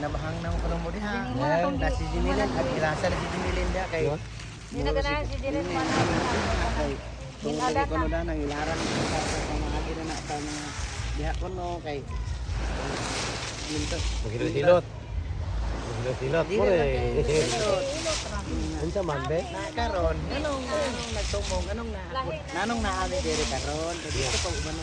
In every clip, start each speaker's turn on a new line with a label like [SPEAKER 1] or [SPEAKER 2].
[SPEAKER 1] kinabahang na ko mo diha. Na si Jinilen, at ilasa na si Jinilen dia kay.
[SPEAKER 2] Hindi na ganahan si Jiren mo na.
[SPEAKER 1] Ginada ko na nang ilaran sa pamagi na sa mga diha ko no kay.
[SPEAKER 3] Hilot-hilot. Hilot-hilot mo eh. Unsa man be?
[SPEAKER 1] Karon, anong nagtumong, anong naami diri karon, dito pa umano.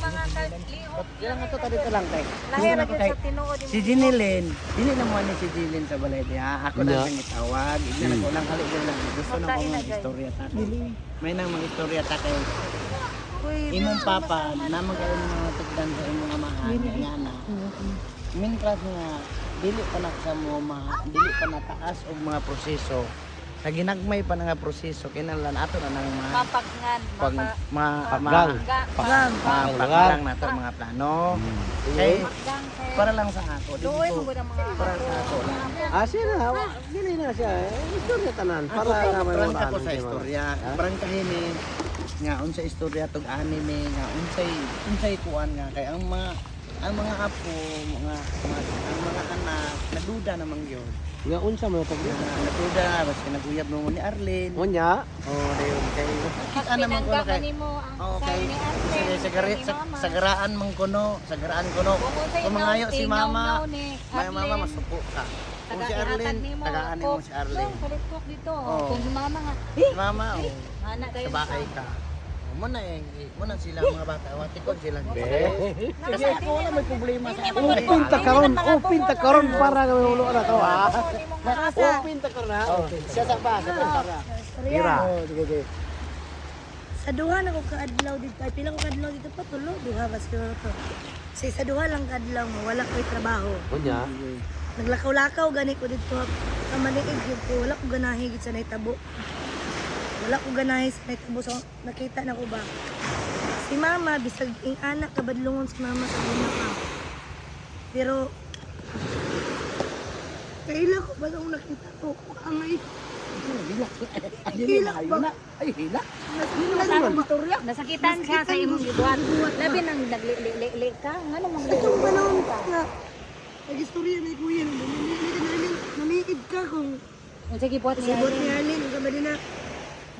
[SPEAKER 2] Mga kalihok.
[SPEAKER 1] Yan nga to dito lang kay.
[SPEAKER 2] Lahi ra gyud sa tinuod.
[SPEAKER 1] Si Jinilen, dili na mo ni si Jinilen sa balay diha. Ako na sing itawag. Igna ko lang hali lang. Gusto na ko mga istorya ta. May nang mga istorya ta kay imong papa na magayon mga tugdan sa imong amahan nga na. Mientras nga dili pa na sa mo dili pa na taas og mga proseso. Sa ginagmay pa na nga proseso kinahanglan ato na nang mga
[SPEAKER 2] Mapagnan,
[SPEAKER 1] paglang na to mga plano. Kay para lang sa ako.
[SPEAKER 2] Duoy mo gud ang mga
[SPEAKER 1] Para sa ako lang.
[SPEAKER 3] Sila, dili na siya. Istorya tanan para nga may
[SPEAKER 1] Parang
[SPEAKER 3] wala.
[SPEAKER 1] ako sa istorya. Parang kahini nga unsa istorya tug anime nga unsay kuan nga kay ang mga apo, ang mga anak naduda namang gyud.
[SPEAKER 3] Nga unsa man to?
[SPEAKER 1] Naduda bas kinaguyab mo ni Arlene.
[SPEAKER 3] Unya.
[SPEAKER 1] Oh, dayon kay kita naman ko kay. Oh, kay sagaraan man kuno, sagaraan kuno. Kung mangayo si mama, may mama masuko ka. Kung si Arlene, tagaan mo si Arlene.
[SPEAKER 2] Palitok dito.
[SPEAKER 1] Oh.
[SPEAKER 2] Kung si mama nga,
[SPEAKER 1] Mama, oh.
[SPEAKER 2] anak kayo.
[SPEAKER 1] Sabakay ka. Muna sila mga bata, watikod sila. Kasi ako wala may problema sa ako.
[SPEAKER 3] Upin ta karon para nga ulo na to ha.
[SPEAKER 2] Nakasa.
[SPEAKER 3] Upin ta karon ha.
[SPEAKER 1] Siya sa ba, sa para.
[SPEAKER 3] Ira.
[SPEAKER 1] Sige.
[SPEAKER 4] Sa duha na ko kaadlaw dito. Ay pila ko kaadlaw dito pa tulo duha bas ko to. Sa duha lang kaadlaw mo wala ko'y trabaho.
[SPEAKER 3] Unya.
[SPEAKER 4] Naglakaw-lakaw gani ko dito. Kamaliig yun ko wala ko ganahi gid sa naitabo. Wala ko ganahi sa naitabo so nakita na ko ba. Si mama bisag ing anak kabadlungon si mama sa una ka. Pero kaila ko ba nung nakita ko angay. Hila ko ba?
[SPEAKER 1] Ay, hila.
[SPEAKER 2] Nasakitan siya sa imong gibuhat. Labi nang nagli ka. Ngano mang
[SPEAKER 4] Ito ba naman nga? Nag-istorya na kuya. Namiid ka kung
[SPEAKER 2] Unsa gibuhat niya?
[SPEAKER 4] sibot ni Arlene. Ang gabali na.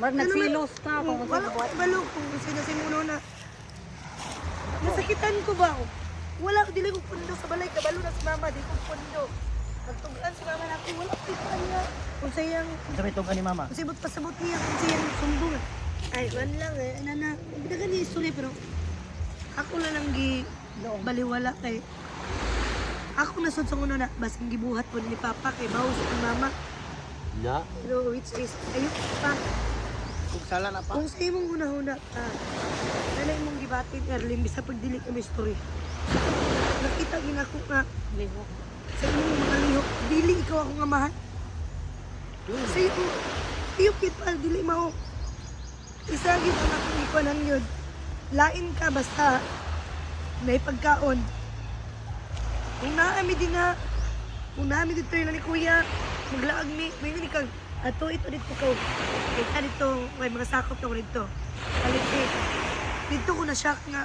[SPEAKER 2] Marag nagsilos ka kung unsa
[SPEAKER 4] Wala ko
[SPEAKER 2] gibuhat.
[SPEAKER 4] balo kung sinasimuno na. Nasakitan ko ba? Wala ko dili ko pundo sa balay. Kabalo na si mama. Di ko pundo. Nagtugaan si mama na ako. Wala ko kita niya. Kung sayang.
[SPEAKER 1] Unsa may tugan ni mama?
[SPEAKER 4] Kung sibot pasabot niya. Kung sayang sumbong. Ay, wala lang eh. Ano na. Binagan niya istorya pero ako na lang baliwala kay ako nasod sa una na basing gibuhat po ni Papa kay bawas ang mama.
[SPEAKER 3] Nya.
[SPEAKER 4] Pero which is ayok pa.
[SPEAKER 1] Kung sala na pa.
[SPEAKER 4] Kung sa imong una-una ka, dala imong gibatin Erlin bisa pagdili ka story. Nakita ginako nga
[SPEAKER 2] Lihok.
[SPEAKER 4] sa imong mga lihok, dili ikaw akong amahan. Sa iyo, iyo kita dili mao. Isa gid ang akong ikuanan yun. Lain ka basta may pagkaon. Kung naami din na, kung naami dito yun ni kuya, maglaag may kang, ato ito dito ko. Kita dito, may mga sakop na ko dito. Palit dito ko na shock nga.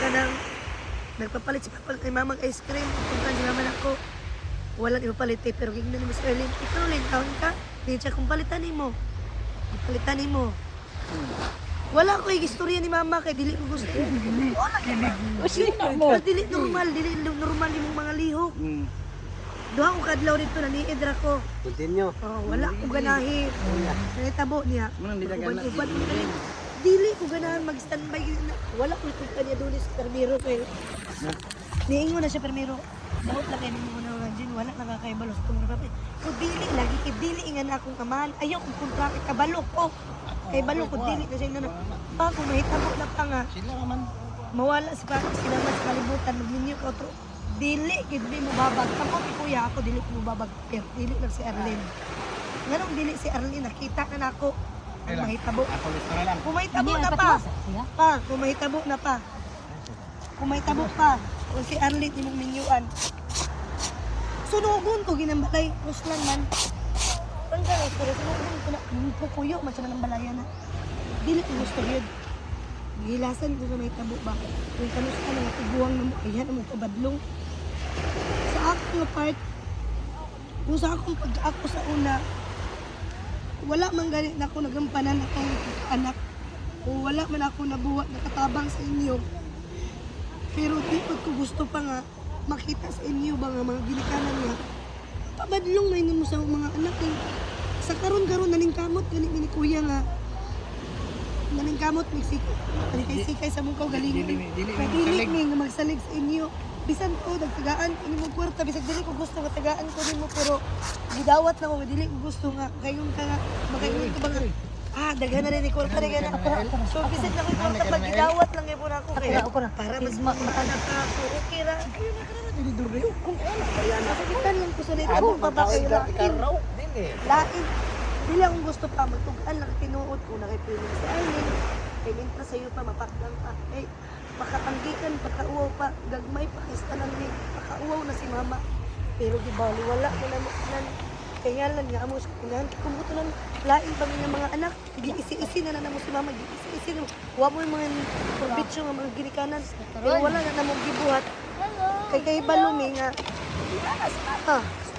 [SPEAKER 4] Kanang, nagpapalit si Papa kay mamang ice cream. Punta si mama ako. Walang ipapalit pero gignan mo sa Erlene. Ikaw, Lin, taon ka. Hindi siya kung palitan mo. Palitan mo. Wala ko yung istorya ni mama kay dili ko gusto. Wala dili normal yung mga lihok. Duha ko kadlaw dito naniidra ko.
[SPEAKER 3] Continue.
[SPEAKER 4] Oh, wala ko ganahi. Nangitabo niya.
[SPEAKER 1] Manang dilagana.
[SPEAKER 4] Dili ko ganahan mag-standby. Wala ko yung kanya doon sa permiro kay. Niingon na siya permiro. Daot lang kayo mo na nga dyan. Wala nakakaibalos ko mga papi. Kung dili lagi kay dili ingan akong amahan. Ayaw kong kontraki kabalo ko. Kay balo ko dili na siya na. Pa kung mahitabo na pa nga.
[SPEAKER 1] Sila naman.
[SPEAKER 4] Mawala si Papa sila mas kalibutan magninyo ko to. Dili gid mo babag. Ako ti kuya ako dili ko babag. Pero dili lang si Arlene. Nganong dili si Arlene nakita na nako. Ang mahitabo.
[SPEAKER 1] Ako gusto na lang.
[SPEAKER 4] Kung mahitabo na pa. Pa, kung mahitabo na pa. Kung mahitabo pa. Kung si Arlene imong minyuan. Sunugon ko ginambalay. Ruslan man. Ang galing ko sunugon ko na. Pupuyo man siya ng balayan na. Dili ko gusto yun. Gilasan ko sa may tabo ba. Kung kanusta na iguang na mo. Ayan mo kabadlong. nga part, kung sa akong pag-ako sa una, wala man ganit na ako nagampanan akong anak. O wala man ako nabuhat nakatabang sa inyo. Pero di ko gusto pa nga makita sa inyo ba nga mga ginikanan nga. Pabadlong na mo sa mga anak eh. Sa karon-karon naning kamot gani ni kuya nga. Naning kamot Mexico. Sikay sa mukha galing. Dili ni nga magsalig sa inyo. Bisan ko dagtagaan ini mo kwarta bisag dili ko gusto nga tagaan ko nimo pero gidawat na ko dili ko gusto nga kayon ka nga makaingon ka ba nga daghan na rin ni kwarta rin na so bisag na ko kwarta pag gidawat lang gyud na ako kay para mas maanak ka ako okay ra kayo na kana dili dure kung ano kaya na kitan lang ko sa dito ako babae
[SPEAKER 3] Ikaraw, dili.
[SPEAKER 4] lain dili akong gusto pa magtugan lang tinuod ko na kay piling si Aileen kay minta sa'yo pa mapaklang pa makatanggikan, pakauwaw pa, gagmay pa, istanan ni, pakauwaw na si mama. Pero di bali, wala ko na kaya lang nga mo siya kunan, kumuto ng lain pa mga anak, giisi-isi na mo si mama, giisi-isi na, huwag mo yung mga probinsyo, mga ginikanan, pero wala na namang gibuhat. Kay balumi nga,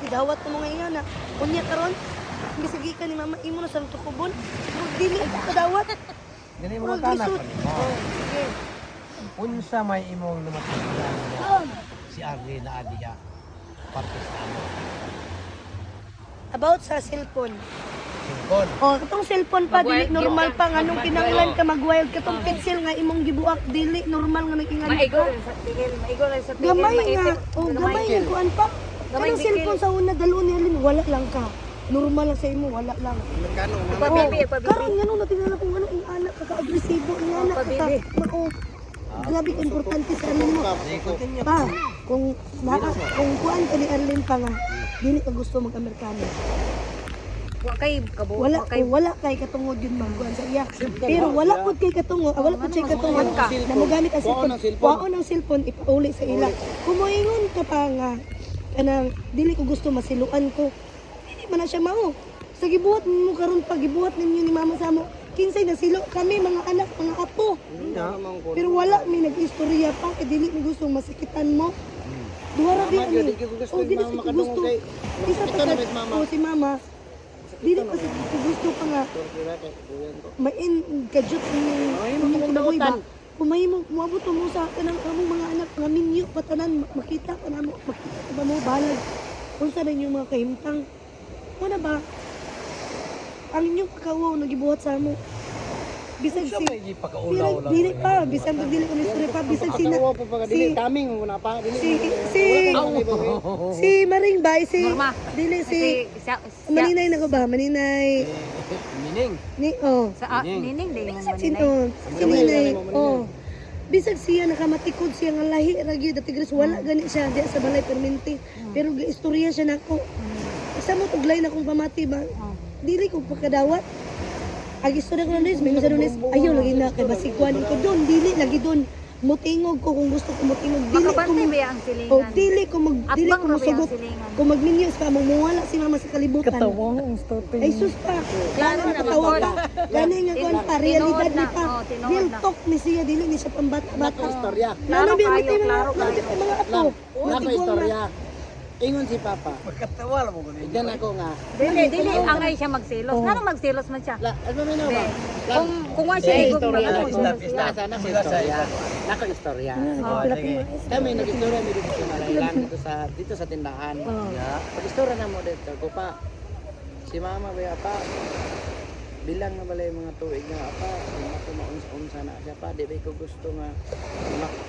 [SPEAKER 4] idawat mo nga yan na, kunya karon, bisagi ka ni mama, imo na sa tukubon, dili ako kadawat.
[SPEAKER 3] Dili mo tanak pa nimo. Unsa may imong lumatag si Arlie na adiya parte sa amo.
[SPEAKER 4] About sa cellphone.
[SPEAKER 3] Singkon.
[SPEAKER 4] Katong cellphone pa, dili normal pa nga nung kinanglan ka mag-wild. Katong pencil nga imong gibuak, dili normal nga nag-ingan ka.
[SPEAKER 2] Maigo lang sa tigil.
[SPEAKER 4] Gamay nga, gamay nga kuan pa. Kanang cellphone sa una, dalo ni Alin, wala lang ka. Normal lang sa imo, wala lang.
[SPEAKER 3] Magkano
[SPEAKER 4] Karon nga nung natingala kung ano ang anak, kaka-agresibo ang anak, grabe ka importante sa amin mo. Pa, kung kuan ka ni Arlene pa nga, dili ka gusto mag-Amerikano. Wala kay katungod yun ma'am kuan sa iya. Pero wala pud kay katungod, wala pud siya katungod na mogamit ang cellphone. Kuan ang cellphone ipauli sa ila. Kung moingon ka pa nga kanang dili ko gusto masiluan ko. Dili man na siya mao. Sa gibuhat mo karon pa gibuhat ninyo ni mama sa mo. Kinsay na silo kami mga anak, mga apo. Pero wala may nag-istorya pa kay dili mi gusto masakitan mo. Duha ra biya ni. O dili ko gusto. Isa pa ka si mama. Dili pa ko gusto pa nga. Main kajut ni kunaboy ba. Kumay mo moabot mo sa kanang among mga anak nga minyo patanan makita ka namo makita ka ba mo balag. Unsa na yung mga kahimtang. Ano ba? Ang inyong pagkawaw nagibuhat sa amo. Bisag si dili pa, bisag dili ko ni pa bisag si
[SPEAKER 3] taming una pa
[SPEAKER 4] si Maring Bay dili si Maninay na ko ba? Maninay.
[SPEAKER 3] Mining.
[SPEAKER 2] Nining din mo
[SPEAKER 4] Si Ninay. Bisag siya nakamatikod siya nga lahi ra gyud tigres wala gani siya di sa balay permente. Pero giistorya siya nako. Isa mo tuglay na kong pamati ba? Dili ko pagkadawat. Ag istorya ko na Luis, may masadunis, ayaw lagi na kay basikuan ko doon, dili lagi doon. Mutingog ko kung gusto ko mutingog.
[SPEAKER 2] Makabantay ba ang silingan?
[SPEAKER 4] Dili ko musugot. Kung magminyos pa, magmuwala si mama sa kalibutan. Ay sus pa.
[SPEAKER 2] Klaro na
[SPEAKER 4] matawa pa. Gani nga kuan pa, realidad ni pa. Real talk ni siya, dili ni siya pambata-bata.
[SPEAKER 3] Istorya.
[SPEAKER 4] Klaro kayo, klaro
[SPEAKER 3] Mga apo. Nako istorya. Ingon si Papa. Magkatawa mo ko niya. Diyan ako nga.
[SPEAKER 2] Dili ang ay siya magselos. Nga magselos man siya.
[SPEAKER 3] Ano mo ba?
[SPEAKER 2] Kung wa siya igog
[SPEAKER 3] istorya
[SPEAKER 2] na
[SPEAKER 3] sana ko istorya. Nako istorya. Kami nag-istorya dito sa Malaylan dito sa tindahan. Pag-istorya na mo dito ko pa. Si Mama ba pa bilang na balay mga tuig nga apa ako maunsa na siya pa di ba ko gusto nga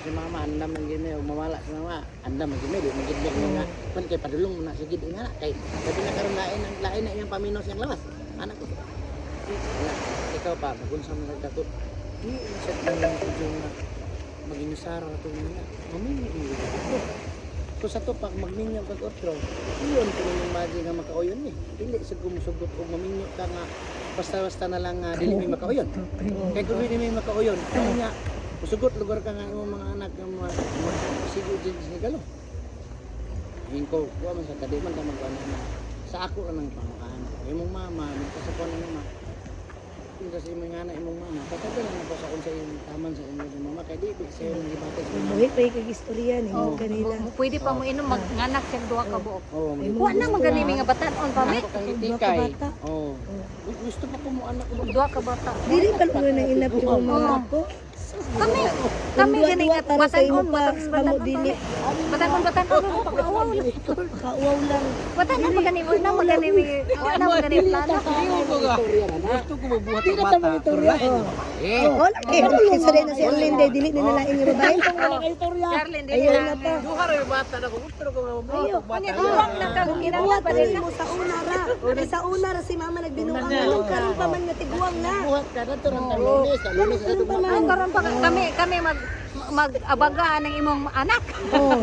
[SPEAKER 3] si Mama andam man gini mamala si Mama andam man gini di man gid nga man kay padulong na sige di nga kay sabi na karon lain na iyang paminos yang lawas anak ko ikaw pa magunsa mo nagdato di set man yung tudyo nga maginusara to niya mamili so sa to pag magminyo kag otro iyon ko yung magi nga makauyon ni dili sa gumusugot og maminyo ka nga basta na lang dili may makauyon kay kung dili may makauyon kanya usugot lugar ka nga imong mga anak nga mga siguro din sa galo hingko ko man sa kadi man ta magkuan na sa ako ra nang pamakaan imong mama nagpasapon na mama mo sa mga anak imong mama. Pagkatapos na po sa unsa yung taman sa inyo ng mama kay di sa yung gibatay sa mama.
[SPEAKER 4] Buhi pa yung istorya ni kanila.
[SPEAKER 2] Pwede pa mo inom mag-anak siyang duha ka buok.
[SPEAKER 3] Oh,
[SPEAKER 2] Wa na maganimi nga batan-on pa mi.
[SPEAKER 3] ako kang itikay. Oh. Gusto pa ko mo anak ko.
[SPEAKER 2] Duha ka bata.
[SPEAKER 4] Dili pa ko na inap yung mga ako.
[SPEAKER 2] Kami gani nga batan-on
[SPEAKER 4] Kamo dili.
[SPEAKER 2] batan-on pag-awaw lang.
[SPEAKER 4] Kauwaw lang.
[SPEAKER 2] Batan-on maganimi na maganimi. Wa na maganimi plano.
[SPEAKER 1] Gusto ko mabuhat ang bata. Pero lain mo.
[SPEAKER 4] Wala kisa rin na si Arlene dili na nalain yung babae.
[SPEAKER 2] Charlene dili
[SPEAKER 4] Ayun
[SPEAKER 2] na.
[SPEAKER 4] na pa.
[SPEAKER 1] Duha ra yung bata na ko. Gusto ko mabuhat ang bata.
[SPEAKER 2] Duwang lang ka ginagawa
[SPEAKER 4] Buhat
[SPEAKER 2] pa
[SPEAKER 4] na
[SPEAKER 2] rin.
[SPEAKER 4] mo sa una ra. Sa una ra si mama nagbinuang anong karon pa man nga tiguang na.
[SPEAKER 3] Buhat ka na to ng talunis. Talunis sa
[SPEAKER 4] Karon pa man.
[SPEAKER 2] Ang karon pa kami mag-abaga ng imong anak.
[SPEAKER 4] Oh.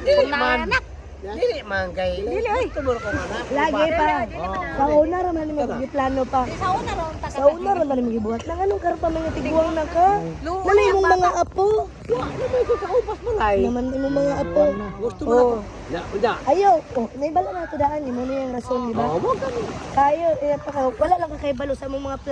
[SPEAKER 2] Kung na anak.
[SPEAKER 1] Dili man kay.
[SPEAKER 2] Dili oy.
[SPEAKER 1] Tumuro ko anak.
[SPEAKER 4] Lagi pa. Sa una ra man magiplano pa.
[SPEAKER 2] Sa una ron ta
[SPEAKER 4] Sa una ra man magibuhat lang anong karon pa man nga tiguang na ka. Nala imong mga apo. Naman imong mga apo.
[SPEAKER 1] Gusto mo na ko. Ya.
[SPEAKER 4] Ayaw. Oh, may bala na to daan mo na yung rason, di ba? Kayo, wala lang ka kay balo sa mong mga